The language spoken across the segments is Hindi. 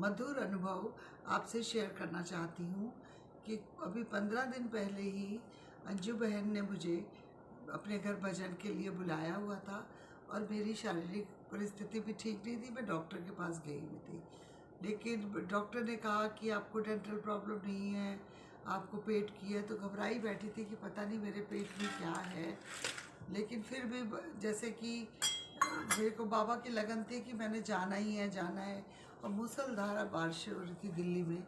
मधुर अनुभव आपसे शेयर करना चाहती हूँ कि अभी 15 दिन पहले ही अंजू बहन ने मुझे अपने घर भजन के लिए बुलाया हुआ था और मेरी शारीरिक परिस्थिति भी ठीक नहीं थी। मैं डॉक्टर के पास गई हुई थी, लेकिन डॉक्टर ने कहा कि आपको डेंटल प्रॉब्लम नहीं है, आपको पेट की है। तो घबराई बैठी थी कि पता नहीं मेरे पेट में क्या है। लेकिन फिर भी जैसे कि मेरे को बाबा की लगन थी कि मैंने जाना ही है, जाना है। और मूसलधारा बारिश हो रही थी दिल्ली में,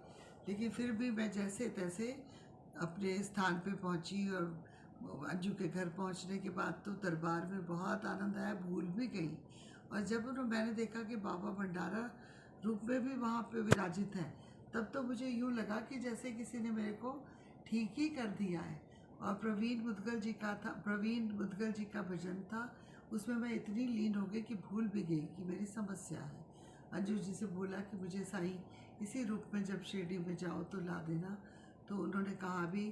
लेकिन फिर भी मैं जैसे तैसे अपने स्थान पे पहुंची। और अंजू के घर पहुंचने के बाद तो दरबार में बहुत आनंद आया, भूल भी गई। और जब मैंने देखा कि बाबा भंडारा रूप में भी वहाँ पे विराजित है, तब तो मुझे यूँ लगा कि जैसे किसी ने मेरे को ठीक ही कर दिया है। और प्रवीण मुदगल जी का भजन था, उसमें मैं इतनी लीन हो गई कि भूल भी गई कि मेरी समस्या है। अंजू जी से बोला कि मुझे साईं इसी रूप में जब शिरडी में जाओ तो ला देना। तो उन्होंने कहा भी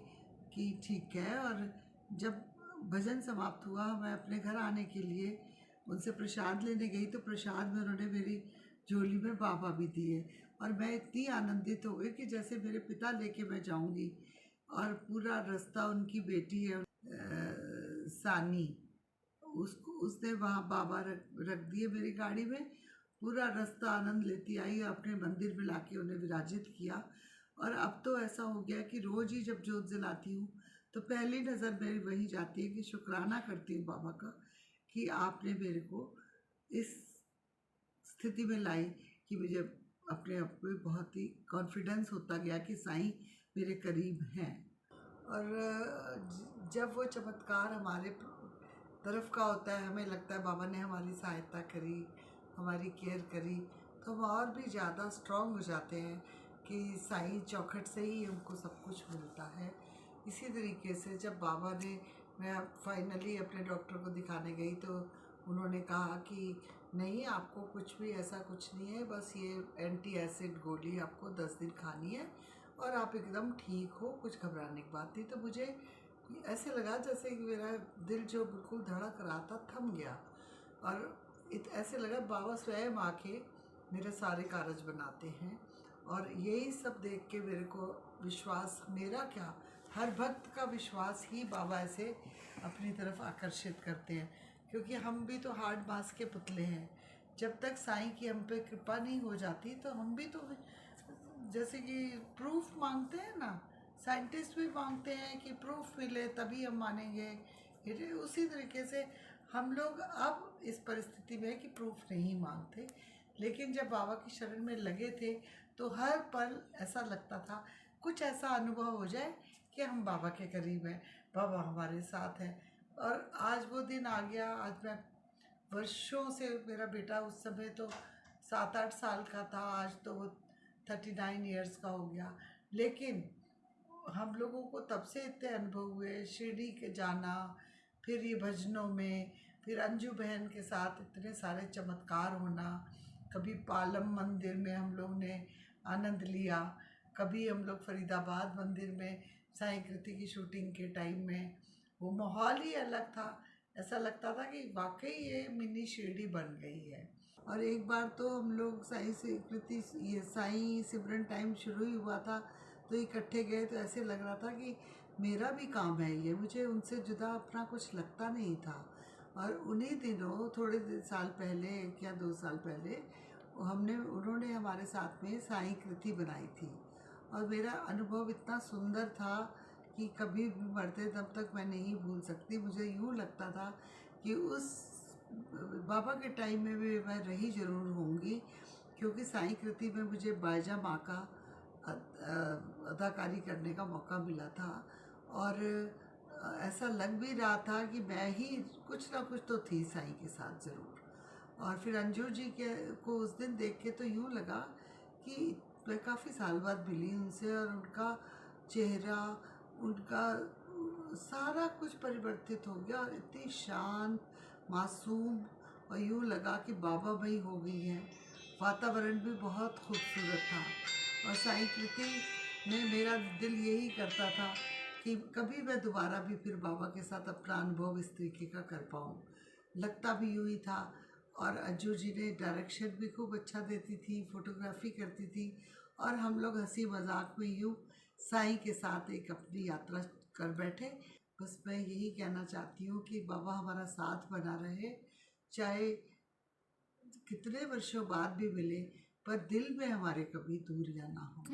कि ठीक है। और जब भजन समाप्त हुआ, मैं अपने घर आने के लिए उनसे प्रसाद लेने गई तो प्रसाद में उन्होंने मेरी झोली में बाबा भी दिए। और मैं इतनी आनंदित हो गई कि जैसे मेरे पिता लेके मैं जाऊंगी। और पूरा रास्ता उनकी बेटी है सानी, उसने वहाँ बाबा रख दिए मेरी गाड़ी में। पूरा रास्ता आनंद लेती आई, अपने मंदिर में लाके उन्हें विराजित किया। और अब तो ऐसा हो गया कि रोज़ ही जब जोत जलाती हूँ तो पहली नज़र मेरी वही जाती है कि शुक्राना करती हूँ बाबा का कि आपने मेरे को इस स्थिति में लाई कि मुझे अपने आप पे बहुत ही कॉन्फिडेंस होता गया कि साईं मेरे करीब हैं। और जब वो चमत्कार हमारे तरफ का होता है, हमें लगता है बाबा ने हमारी सहायता करी, हमारी केयर करी, तो हम और भी ज़्यादा स्ट्रॉन्ग हो जाते हैं कि साईं चौखट से ही हमको सब कुछ मिलता है। इसी तरीके से जब बाबा ने, मैं फाइनली अपने डॉक्टर को दिखाने गई तो उन्होंने कहा कि नहीं, आपको कुछ भी ऐसा कुछ नहीं है, बस ये एंटी एसिड गोली आपको 10 दिन खानी है और आप एकदम ठीक हो, कुछ घबराने की बात नहीं। तो मुझे ऐसे लगा जैसे कि मेरा दिल जो बिल्कुल धड़क रहा था थम गया। और ऐसे लगा बाबा स्वयं आके मेरे सारे कारज बनाते हैं। और यही सब देख के मेरे को विश्वास, मेरा क्या, हर भक्त का विश्वास ही बाबा ऐसे अपनी तरफ आकर्षित करते हैं। क्योंकि हम भी तो हार्ड मास के पुतले हैं। जब तक साईं की हम पे कृपा नहीं हो जाती तो हम भी तो जैसे कि प्रूफ मांगते हैं ना, साइंटिस्ट भी मांगते हैं कि प्रूफ मिले तभी हम मानेंगे। उसी तरीके से हम लोग अब इस परिस्थिति में है कि प्रूफ नहीं मांगते, लेकिन जब बाबा की शरण में लगे थे तो हर पल ऐसा लगता था कुछ ऐसा अनुभव हो जाए कि हम बाबा के करीब हैं, बाबा हमारे साथ हैं। और आज वो दिन आ गया। आज मैं वर्षों से, मेरा बेटा उस समय तो 7-8 साल का था, आज तो वो 39 ईयर्स का हो गया। लेकिन हम लोगों को तब से इतने अनुभव हुए, शिरडी के जाना, फिर ये भजनों में, फिर अंजू बहन के साथ इतने सारे चमत्कार होना। कभी पालम मंदिर में हम लोग ने आनंद लिया, कभी हम लोग फरीदाबाद मंदिर में साईं कृति की शूटिंग के टाइम में, वो माहौल ही अलग था। ऐसा लगता था कि वाकई ये मिनी शिरडी बन गई है। और एक बार तो हम लोग साईं सिमरन टाइम शुरू ही हुआ था तो इकट्ठे गए, तो ऐसे लग रहा था कि मेरा भी काम है ये, मुझे उनसे जुदा अपना कुछ लगता नहीं था। और उन्हीं दिनों थोड़े साल पहले, 1 या 2 साल पहले, उन्होंने हमारे साथ में साईं कृति बनाई थी। और मेरा अनुभव इतना सुंदर था कि कभी भी मरते दम तक मैं नहीं भूल सकती। मुझे यूँ लगता था कि उस बाबा के टाइम में भी मैं रही ज़रूर होंगी, क्योंकि साईं कृति में मुझे बायजा माँ का अदाकारी करने का मौका मिला था। और ऐसा लग भी रहा था कि मैं ही कुछ ना कुछ तो थी साईं के साथ ज़रूर। और फिर अंजू जी को उस दिन देख के तो यूँ लगा कि मैं काफ़ी साल बाद मिली उनसे, और उनका चेहरा, उनका सारा कुछ परिवर्तित हो गया। और इतनी शांत, मासूम, और यूँ लगा कि बाबा मई हो गई हैं। वातावरण भी बहुत खूबसूरत था। और साईं कृति में मेरा दिल यही करता था कि कभी मैं दोबारा भी फिर बाबा के साथ अपना अनुभव इस तरीके का कर पाऊँ। लगता भी यूँ ही था। और अज्जू जी ने डायरेक्शन भी खूब अच्छा देती थी, फोटोग्राफी करती थी, और हम लोग हंसी मजाक में यूँ साईं के साथ एक अपनी यात्रा कर बैठे। बस मैं यही कहना चाहती हूँ कि बाबा हमारा साथ बना रहे, चाहे कितने वर्षों बाद भी मिले, पर दिल में हमारे कभी दूरियां ना हो।